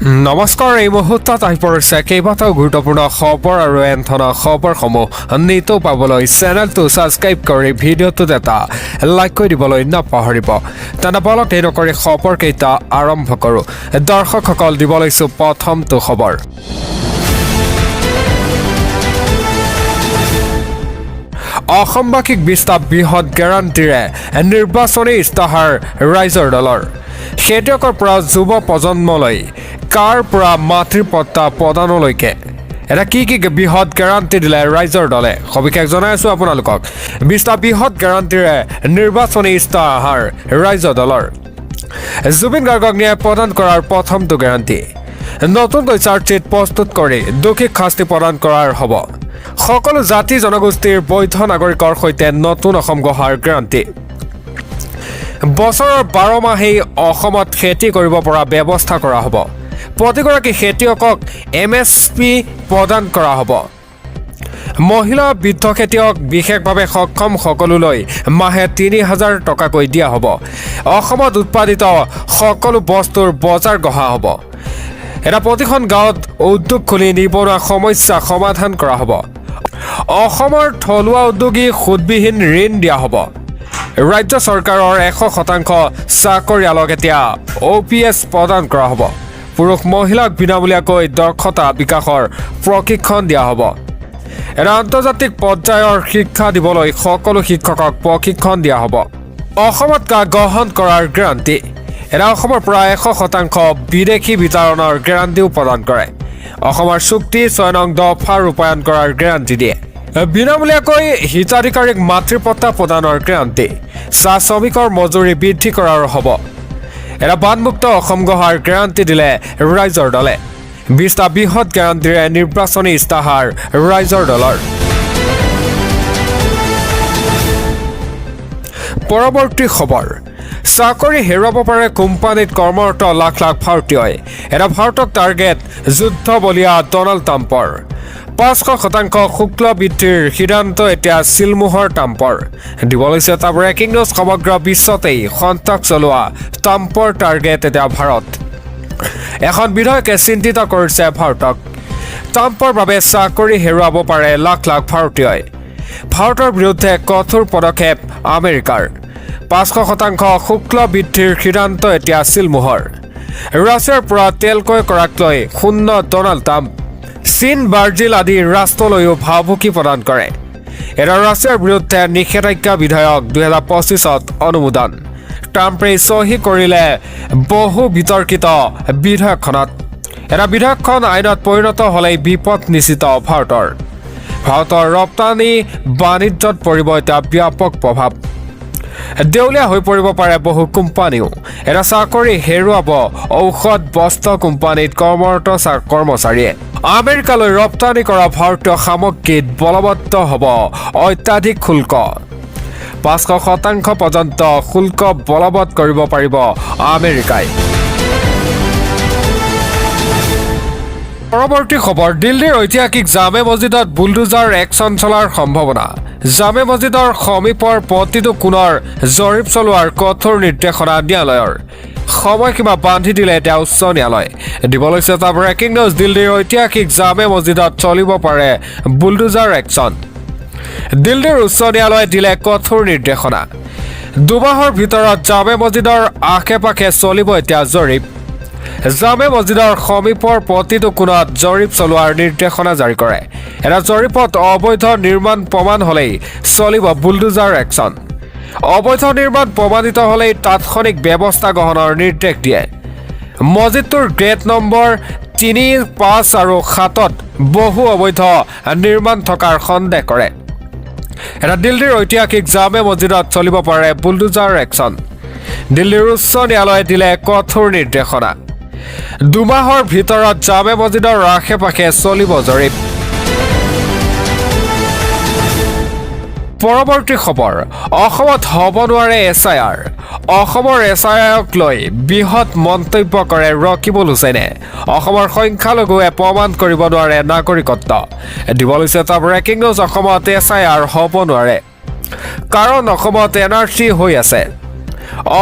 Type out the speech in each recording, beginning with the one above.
নমস্কাৰ এই মুহূৰ্তত আহি পৰিছে কেইবাটাও গুৰুত্বপূৰ্ণ খবৰ আৰু এনে খবৰসমূহ নিতৌ পাবলৈ চেনেলটো ছাবস্ক্ৰাইব কৰি ভিডিঅ'টোত এটা লাইক কৰি দিবলৈ নাপাহৰিব। তেনে বলত এই নকৰি খবৰকেইটা আৰম্ভ কৰোঁ। দৰ্শকসকল দিব লৈছোঁ প্ৰথমটো খবৰ। অসমবাসীক 20টা বৃহৎ গেৰাণ্টিৰে নিৰ্বাচনী ইস্তাহাৰ ৰাইজৰ দলৰ। খেতিয়কৰ পৰা যুৱ প্ৰজন্মলৈ কাৰ পৰা মাটিৰ পট্টা প্ৰদানলৈকে এটা কি বৃহৎ গেৰাণ্টি দিলে ৰাইজৰ দলে সবিশেষ জনাই আছোঁ আপোনালোকক। 20টা বৃহৎ গেৰাণ্টিৰে নিৰ্বাচনী ইস্তাহাৰ ৰাইজৰ দলৰ। জুবিন গাৰ্গক ন্যায় প্ৰদান কৰাৰ প্ৰথমটো গেৰাণ্টি। নতুনকৈ চাৰ্জশ্বীট প্ৰস্তুত কৰি দোষীক শাস্তি প্ৰদান কৰাৰ হ'ব। সকলো জাতি জনগোষ্ঠীৰ বৈধ নাগৰিকৰ সৈতে নতুন অসম গঢ়াৰ গেৰাণ্টি। বছৰৰ 12 মাহেই অসমত খেতি কৰিব পৰা ব্যৱস্থা কৰা হ'ব। প্ৰতিগৰাকী খেতিয়কক MSP প্ৰদান কৰা হ'ব। মহিলা বৃদ্ধ খেতিয়ক বিশেষভাৱে সক্ষম সকলোলৈ মাহে 3000 টকাকৈ দিয়া হ'ব। অসমত উৎপাদিত সকলো বস্তুৰ বজাৰ গঢ়া হ'ব। এটা প্ৰতিখন গাঁৱত উদ্যোগ খুলি নিবনুৱা সমস্যা সমাধান কৰা হ'ব। অসমৰ থলুৱা উদ্যোগী সুদবিহীন ঋণ দিয়া হ'ব। ৰাজ্য চৰকাৰৰ 100% চাকৰিয়ালক এতিয়া OPS প্ৰদান কৰা হ'ব। পুৰুষ মহিলাক বিনামূলীয়াকৈ দক্ষতা বিকাশৰ প্ৰশিক্ষণ দিয়া হ'ব। এটা আন্তৰ্জাতিক পৰ্যায়ৰ শিক্ষা দিবলৈ সকলো শিক্ষকক প্ৰশিক্ষণ দিয়া হ'ব। অসমত কা গ্ৰহণ কৰাৰ গেৰাণ্টি। এটা অসমৰ পৰা 100% বিদেশী বিতৰণৰ গেৰাণ্টিও প্ৰদান কৰে। অসমৰ চুক্তি 6 নং দফা ৰূপায়ণ কৰাৰ গেৰাণ্টি দিয়ে। বিনামূলীয়াকৈ হিতাধিকাৰীক মাতৃ পট্টা প্ৰদানৰ গেৰাণ্টি। চাহ শ্ৰমিকৰ মজুৰি বৃদ্ধি কৰাৰ হ'ব। এটা বানমুক্ত অসম গঢ়াৰ গেৰাণ্টি দিলে ৰাইজৰ দলে। 20টা বৃহৎ গেৰাণ্টিৰে নিৰ্বাচনী ইস্তাহাৰ ৰাইজৰ দলৰ। পৰৱৰ্তী খবৰ। চাকৰি হেৰুৱাব পাৰে কোম্পানীত কৰ্মৰত লাখ লাখ ভাৰতীয়ই। এটা ভাৰতক টাৰ্গেট যুদ্ধ বলিয়া ডনাল্ড ট্ৰাম্পৰ। 500% শুল্ক বৃদ্ধিৰ সিদ্ধান্ত এতিয়া চিলমোহৰ ট্ৰাম্পৰ। দিব লৈছে এটা ব্ৰেকিং নিউজ। সমগ্ৰ বিশ্বতেই সন্ত্ৰাস চলোৱা ট্ৰাম্পৰ টাৰ্গেট এতিয়া ভাৰত। এখন বিধায়কে চিন্তিত কৰিছে ভাৰতক। ট্ৰাম্পৰ বাবে চাকৰি হেৰুৱাব পাৰে লাখ লাখ ভাৰতীয়ই। ভাৰতৰ বিৰুদ্ধে কঠোৰ পদক্ষেপ আমেৰিকাৰ। 500% শুল্ক বৃদ্ধিৰ সিদ্ধান্ত এতিয়া চিলমোহৰ। ৰাছিয়াৰ পৰা তেল ক্ৰয় কৰাক লৈ শূন্য ডনাল্ড ট্ৰাম্প। চীন ব্ৰাজিল আদি ৰাষ্ট্ৰলৈও ভাবুকি প্ৰদান কৰে। এটা ৰাছিয়াৰ বিৰুদ্ধে নিষেধাজ্ঞা বিধেয়ক 2025ত অনুমোদন। ট্ৰাম্পে চহী কৰিলে বহু বিতৰ্কিত বিধেয়কখনত। এটা বিধেয়কখন আইনত পৰিণত হ'লেই বিপদ নিশ্চিত ভাৰতৰ। ভাৰতৰ ৰপ্তানি বাণিজ্যত পৰিব এটা ব্যাপক প্ৰভাৱ। দেউলীয়া হৈ পৰিব পাৰে বহু কোম্পানীও। এটা চাকৰি হেৰুৱাব ঔষধ বস্ত্ৰ কোম্পানীত কৰ্মৰত কৰ্মচাৰীয়ে। আমেৰিকালৈ ৰপ্তানি কৰা ভাৰতীয় সামগ্ৰীত বলৱৎ হ'ব অত্যাধিক শুল্ক। 500% পৰ্যন্ত শুল্ক বলৱৎ কৰিব পাৰিব আমেৰিকাই। পৰৱৰ্তী খবৰ। দিল্লীৰ ঐতিহাসিক জামে মছজিদত বুলডোজাৰ একশ্যন চলাৰ সম্ভাৱনা। জামে মছজিদৰ সমীপৰ প্ৰতিটো কোণৰ জৰীপ চলোৱাৰ কঠোৰ নিৰ্দেশনা ন্যায়ালয়ৰ। সময়সীমা বান্ধি দিলে এতিয়া উচ্চ ন্যায়ালয়। দিব লৈছে এটা ব্ৰেকিং নিউজ। দিল্লীৰ ঐতিহাসিক জামে মছজিদত চলিব পাৰে বুলডোজাৰ একশ্যন। দিল্লীৰ উচ্চ ন্যায়ালয়ে দিলে কঠোৰ নিৰ্দেশনা। 2 মাহৰ ভিতৰত জামে মছজিদৰ আশে পাশে চলিব এতিয়া জৰীপ। জামে মছজিদৰ সমীপৰ প্ৰতিটো কোণত জৰীপ চলোৱাৰ নিৰ্দেশনা জাৰি কৰে। এটা জৰীপত অবৈধ নিৰ্মাণ প্ৰমাণ হ'লেই চলিব বুলডোজাৰ একশ্যন। অবৈধ নিৰ্মাণ প্ৰমাণিত হ'লেই তাৎক্ষণিক ব্যৱস্থা গ্ৰহণৰ নিৰ্দেশ দিয়ে। মছজিদটোৰ গেট নম্বৰ 3, 5 আৰু 7ত বহু অবৈধ নিৰ্মাণ থকাৰ সন্দেহ কৰে। এটা দিল্লীৰ ঐতিহাসিক জামে মছজিদত চলিব পাৰে বুলডোজাৰ একশ্যন। দিল্লীৰ উচ্চ ন্যায়ালয়ে দিলে কঠোৰ নিৰ্দেশনা। 2 মাহৰ ভিতৰত জামে মছজিদৰ আশে পাশে চলিব জৰীপ। পৰৱৰ্তী খবৰ। অসমত হ'ব নোৱাৰে SIR। অসমৰ SIRক লৈ বৃহৎ মন্তব্য কৰে ৰকিবুল হুছেইনে। অসমৰ সংখ্যালঘুৱে প্ৰমাণ কৰিব নোৱাৰে নাগৰিকত্ব। দিব লৈছে এটা ব্ৰেকিং নিউজ। অসমত SIR হ'ব নোৱাৰে কাৰণ অসমত NRC হৈ আছে।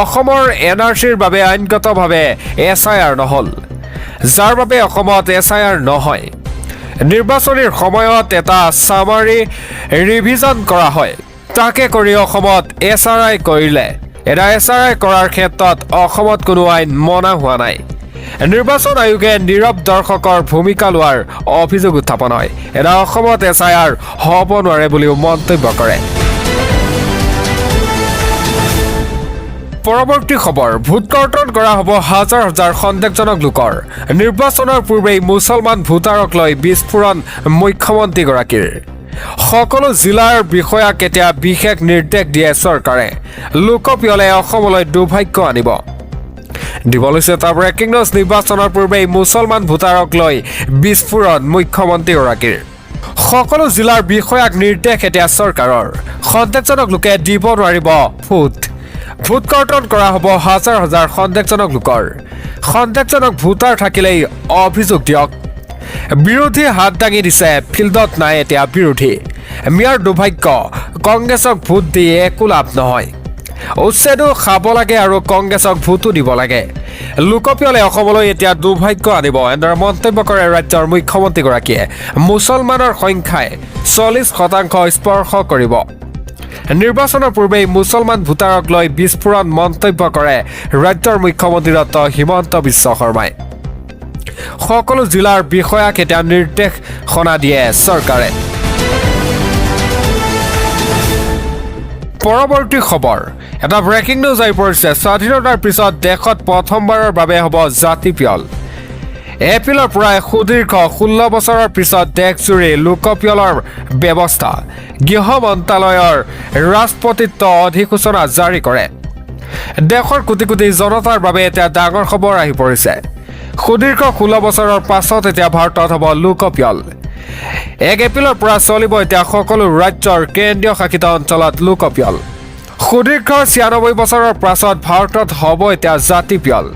অসমৰ NRCৰ বাবে আইনগতভাৱে SIR নহ'ল। যাৰ বাবে অসমত SIR নহয়। নিৰ্বাচনীৰ সময়ত এটা সামাৰী ৰিভিজন কৰা হয়, তাকে কৰি অসমত SRI কৰিলে। এটা SRI কৰাৰ ক্ষেত্ৰত অসমত কোনো আইন মনা হোৱা নাই। নিৰ্বাচন আয়োগে নীৰৱ দৰ্শকৰ ভূমিকা লোৱাৰ অভিযোগ উত্থাপন হয়। এটা অসমত SIR হ'ব নোৱাৰে বুলিও মন্তব্য কৰে। পৰৱৰ্তী খবৰ, ভোট কৰ্তন কৰা হ'ব হাজাৰ হাজাৰ সন্দেহজনক লোকৰ। নিৰ্বাচনৰ পূৰ্বেই মুছলমান ভোটাৰক লৈ বিস্ফোৰণ মুখ্যমন্ত্ৰীগৰাকীৰ। সকলো জিলাৰ বিষয়াক এতিয়া বিশেষ নিৰ্দেশ দিয়ে চৰকাৰে। লোকপিয়লে অসমলৈ দুৰ্ভাগ্য আনিব। দিবলৈছে এটা ব্ৰেকিং নিউজ। নিৰ্বাচনৰ পূৰ্বেই মুছলমান ভোটাৰক লৈ বিস্ফোৰণ মুখ্যমন্ত্ৰীগৰাকীৰ। সকলো জিলাৰ বিষয়াক নিৰ্দেশ এতিয়া চৰকাৰৰ। সন্দেহজনক লোকে দিব নোৱাৰিব ভোট। ভোট কৰ্তন কৰা হ'ব হাজাৰ হাজাৰ সন্দেহজনক লোকৰ। সন্দেহজনক ভোটাৰ থাকিলেই অভিযোগ দিয়ক। বিৰোধী হাত দাঙি দিছে, ফিল্ডত নাই এতিয়া বিৰোধী। মিয়াৰ দুৰ্ভাগ্য, কংগ্ৰেছক ভোট দি একো লাভ নহয়। উচ্ছেদো খাব লাগে আৰু কংগ্ৰেছক ভোটো দিব লাগে। লোকপিয়লে অসমলৈ এতিয়া দুৰ্ভাগ্য আনিব, এনেদৰে মন্তব্য কৰে ৰাজ্যৰ মুখ্যমন্ত্ৰীগৰাকীয়ে। মুছলমানৰ সংখ্যাই 40% স্পৰ্শ কৰিব। নিৰ্বাচনৰ পূৰ্বেই মুছলমান ভোটাৰক লৈ বিস্ফোৰণ মন্তব্য কৰে ৰাজ্যৰ মুখ্যমন্ত্ৰী ডক্টৰ হিমন্ত বিশ্ব শৰ্মাই। সকলো জিলাৰ বিষয়াক এতিয়া নিৰ্দেশনা দিয়ে চৰকাৰে। পৰৱৰ্তী খবৰ, এটা ব্ৰেকিং নিউজ আহি পৰিছে। স্বাধীনতাৰ পিছত দেশত প্ৰথমবাৰৰ বাবে হ'ব জাতিপিয়ল। এপ্ৰিলৰ পৰাই সুদীৰ্ঘ 16 বছৰৰ পিছত দেশজুৰি লোকপিয়লৰ ব্যৱস্থা। গৃহ মন্ত্ৰালয়ৰ ৰাজপত্ৰিত অধিসূচনা জাৰি কৰে। দেশৰ কোটি কোটি জনতাৰ বাবে এতিয়া ডাঙৰ খবৰ আহি পৰিছে। সুদীৰ্ঘ 16 বছৰৰ পাছত এতিয়া ভাৰতত হ'ব লোকপিয়ল। 1 এপ্ৰিলৰ পৰা চলিব এতিয়া সকলো ৰাজ্যৰ কেন্দ্ৰীয় শাসিত অঞ্চলত লোকপিয়ল। সুদীৰ্ঘ 96 বছৰৰ পাছত ভাৰতত হ'ব এতিয়া জাতিপিয়ল।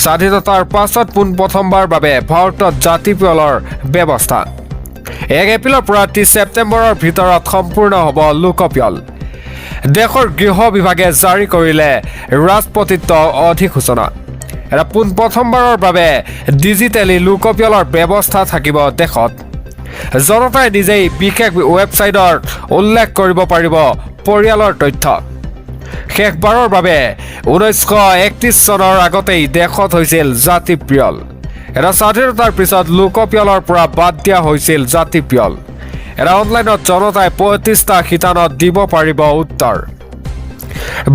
স্বাধীনতাৰ পাছত পোনপ্ৰথমবাৰ বাবে ভাৰতত জাতিপিয়লৰ ব্যৱস্থা। 1 এপ্ৰিলৰ পৰা 30 ছেপ্টেম্বৰৰ ভিতৰত সম্পূৰ্ণ হ'ব লোকপিয়ল। দেশৰ গৃহ বিভাগে জাৰি কৰিলে ৰাজপত্ৰিত অধিসূচনা। এটা পোনপ্ৰথমবাৰৰ বাবে ডিজিটেলি লোকপিয়লৰ ব্যৱস্থা থাকিব দেশত। জনতাই নিজেই বিশেষ ৱেবছাইটত উল্লেখ কৰিব পাৰিব পৰিয়ালৰ তথ্য। শেষবাৰৰ বাবে 1931 চনৰ আগতেই দেশত হৈছিল জাতিপিয়ল। এটা স্বাধীনতাৰ পিছত লোকপিয়লৰ পৰা বাদ দিয়া হৈছিল জাতিপিয়ল। এটা অনলাইনত জনতাই 35টা শিতানত দিব পাৰিব উত্তৰ।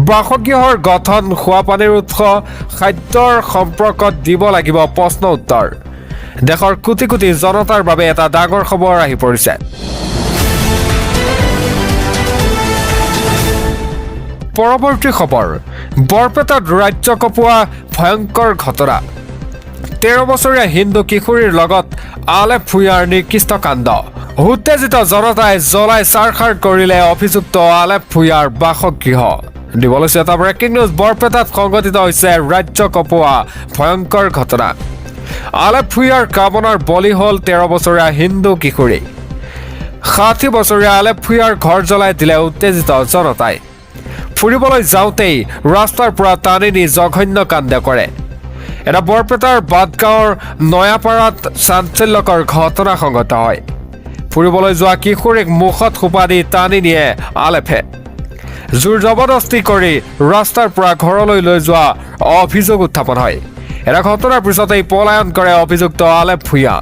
বাসগৃহৰ গঠন, খোৱাপানীৰ উৎস, খাদ্যৰ সম্পৰ্কত দিব লাগিব প্ৰশ্ন উত্তৰ। দেশৰ কোটি কোটি জনতাৰ বাবে এটা ডাঙৰ খবৰ আহি পৰিছে। পৰৱৰ্তী খবৰ, বৰপেটাত ৰাজ্য কঁপোৱা ভয়ংকৰ ঘটনা। 13 বছৰীয়া হিন্দু কিশোৰীৰ লগত আলেপ ভূঞাৰ নিকৃষ্ট কাণ্ড। উত্তেজিত জনতাই জ্বলাই ছাৰখাৰ কৰিলে অভিযুক্ত আলেপ ভূঞাৰ বাসগৃহ। দিবলৈছে এটা ব্ৰেকিং নিউজ। বৰপেটাত সংঘটিত হৈছে ৰাজ্য কঁপোৱা ভয়ংকৰ ঘটনা। আলেপ ভূঞাৰ কামনাৰ বলি হ'ল 13 বছৰীয়া হিন্দু কিশোৰী। 60 বছৰীয়া আলেপ ভূঞাৰ ঘৰ জ্বলাই দিলে উত্তেজিত জনতাই। ফুৰিবলৈ যাওঁতেই ৰাস্তাৰ পৰা টানি নি জঘন্য কাণ্ড কৰে। এটা বৰপেটাৰ বাটগাঁৱৰ নয়াপাৰাত চাঞ্চল্যকৰ ঘটনা সংঘটিত হয়। ফুৰিবলৈ যোৱা কিশোৰীক মুখত সোপা দি টানি নিয়ে আলেফে। জোৰ জবৰদস্তি কৰি ৰাস্তাৰ পৰা ঘৰলৈ লৈ যোৱা অভিযোগ উত্থাপন হয়। এটা ঘটনাৰ পিছতেই পলায়ন কৰে অভিযুক্ত আলেপ ভূঞা।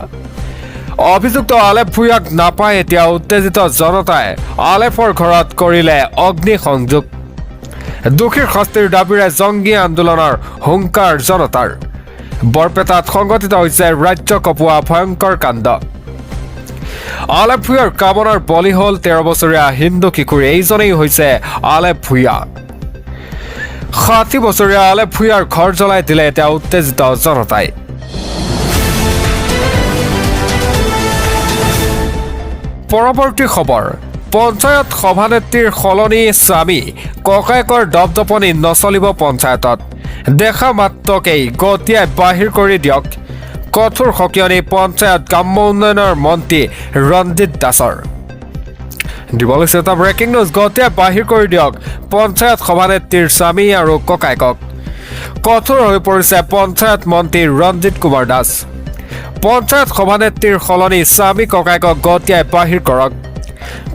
অভিযুক্ত আলেপ ভূঞাক নাপায় এতিয়া উত্তেজিত জনতাই আলেফৰ ঘৰত কৰিলে অগ্নিসংযোগ। দোষীৰ শাস্তিৰ দাবীৰে জংগী আন্দোলনৰ হুংকাৰ জনতাৰ। বৰপেটাত সংঘটিত হৈছে ৰাজ্য কঁপোৱা ভয়ংকৰ কাণ্ড। আলেপ ভূঞাৰ কামনাৰ বলি হ'ল 13 বছৰীয়া হিন্দু কিশোৰী। এইজনেই হৈছে আলেপ ভূঞা। 60 বছৰীয়া আলেপ ভূঞাৰ ঘৰ জ্বলাই দিলে এতিয়া উত্তেজিত জনতাই। পৰৱৰ্তী খবৰ, পঞ্চায়ত সভানেত্ৰীৰ সলনি স্বামী, ককায়েকৰ দপদপনি নচলিব পঞ্চায়তত। দেখা মাত্ৰকেই গতিয়াই বাহিৰ কৰি দিয়ক। কঠোৰ সকিয়নি পঞ্চায়ত গ্ৰাম্য উন্নয়নৰ মন্ত্ৰী ৰঞ্জিত দাসৰ। দিবলৈছে এটা ব্ৰেকিং নিউজ। গতিয়াই বাহিৰ কৰি দিয়ক পঞ্চায়ত সভানেত্ৰীৰ স্বামী আৰু ককায়েকক। কঠোৰ হৈ পৰিছে পঞ্চায়ত মন্ত্ৰী ৰঞ্জিত কুমাৰ দাস। পঞ্চায়ত সভানেত্ৰীৰ সলনি স্বামী ককায়েকক গতিয়াই বাহিৰ কৰক।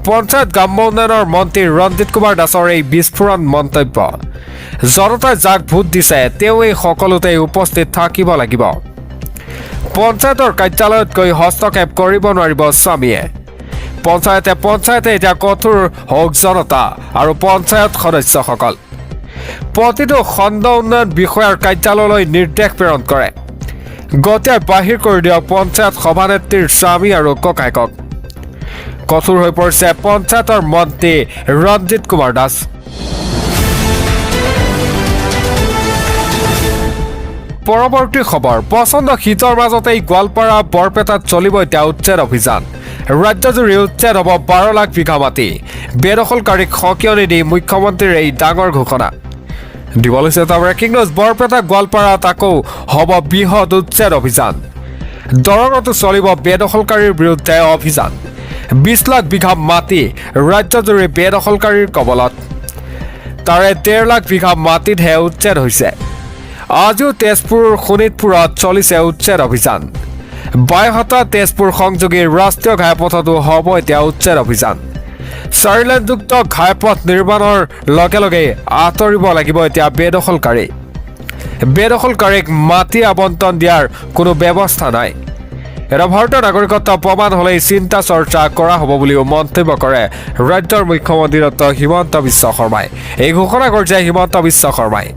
পঞ্চায়ত গ্ৰাম্য উন্নয়নৰ মন্ত্ৰী ৰঞ্জিত কুমাৰ দাসৰ এই বিস্ফোৰণ মন্তব্য। জনতাই যাক ভোট দিছে তেওঁ এই সকলোতে উপস্থিত থাকিব লাগিব। পঞ্চায়তৰ কাৰ্যালয়ত গৈ হস্তক্ষেপ কৰিব নোৱাৰিব স্বামীয়ে। পঞ্চায়তে এতিয়া কঠোৰ হওক জনতা আৰু পঞ্চায়ত সদস্যসকল। প্ৰতিটো খণ্ড উন্নয়ন বিষয়াৰ কাৰ্যালয়লৈ নিৰ্দেশ প্ৰেৰণ কৰে, গতিয়াই বাহিৰ কৰি দিয়ক পঞ্চায়ত সভানেত্ৰীৰ স্বামী আৰু ককায়েকক। কঠোৰ হৈ পৰিছে পঞ্চায়তৰ মন্ত্ৰী ৰঞ্জিত কুমাৰ দাস। পৰৱৰ্তী খবৰ। প্ৰচণ্ড শীতৰ মাজতেই গোৱালপাৰা বৰপেটাত চলিব এতিয়া উচ্ছেদ অভিযান। ৰাজ্যজুৰি উচ্ছেদ হ'ব 12 লাখ বিঘা মাটি। বেদখলকাৰীক সকিয়নি দি মুখ্যমন্ত্ৰীৰ এই ডাঙৰ ঘোষণা দিব লৈছে এটা ব্ৰেকিং নিউজ। বৰপেটা গোৱালপাৰাত আকৌ হ'ব বৃহৎ উচ্ছেদ অভিযান। দৰঙতো চলিব বেদখলকাৰীৰ বিৰুদ্ধে অভিযান। 20 লাখ বিঘা মাটি ৰাজ্যজুৰি বেদখলকাৰীৰ কবলত। তাৰে 1.5 লাখ বিঘা মাটিতহে উচ্ছেদ হৈছে। আজিও তেজপুৰৰ শোণিতপুৰত চলিছে উচ্ছেদ অভিযান। বাইহাটা তেজপুৰ সংযোগী ৰাষ্ট্ৰীয় ঘাইপথতো হ'ব এতিয়া উচ্ছেদ অভিযান। 4 লেনযুক্ত ঘাইপথ নিৰ্মাণৰ লগে লগে আঁতৰিব লাগিব এতিয়া বেদখলকাৰীক মাটি আবণ্টন দিয়াৰ কোনো ব্যৱস্থা নাই। এটা ভাৰতৰ নাগৰিকত্ব প্ৰমাণ হ'লেই চিন্তা চৰ্চা কৰা হ'ব বুলিও মন্তব্য কৰে ৰাজ্যৰ মুখ্যমন্ত্ৰী ডক্টৰ হিমন্ত বিশ্ব শৰ্মাই। এই ঘোষণা কৰিছে হিমন্ত বিশ্ব শৰ্মাই।